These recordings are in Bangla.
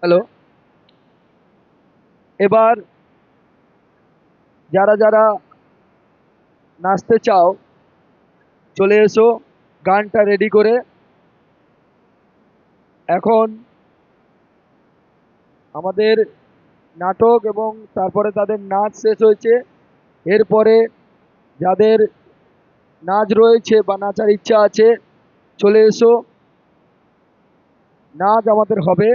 হ্যালো, এবার যারা যারা নাচতে চাও চলে এসো গানটা রেডি করে। এখন আমাদের নাটক এবং তারপরে তাদের নাচ শেষ হয়েছে। এরপরে যাদের নাচ রয়েছে বা নাচার ইচ্ছা আছে চলে এসো, নাচ আমাদের হবে।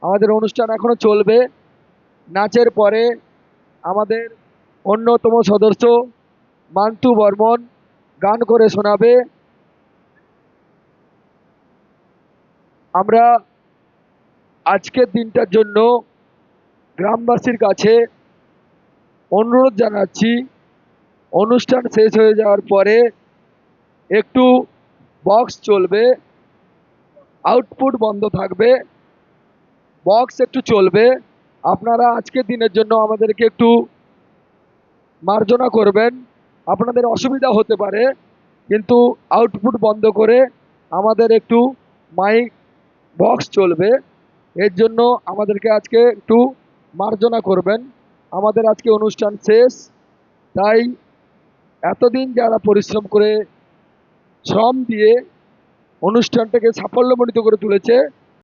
আমাদের অনুষ্ঠান এখনো চলবে। নাচের পরে আমাদের অন্যতম সদস্য মান্তু বর্মন গান করে শোনাবে। আমরা আজকের দিনটার জন্য গ্রামবাসীর কাছে অনুরোধ জানাচ্ছি, অনুষ্ঠান শেষ হয়ে যাওয়ার পরে একটু বক্স চলবে, আউটপুট বন্ধ থাকবে, বক্স একটু চলবে। আপনারা আজকের দিনের জন্য আমাদেরকে একটু মার্জনা করবেন। আপনাদের অসুবিধা হতে পারে, কিন্তু আউটপুট বন্ধ করে আমাদের একটু মাইক বক্স চলবে, এর জন্য আমাদেরকে আজকে একটু মার্জনা করবেন। আমাদের আজকে অনুষ্ঠান শেষ, তাই এতদিন যারা পরিশ্রম করে শ্রম দিয়ে অনুষ্ঠানটাকে সাফল্যমণ্ডিত করে তুলেছে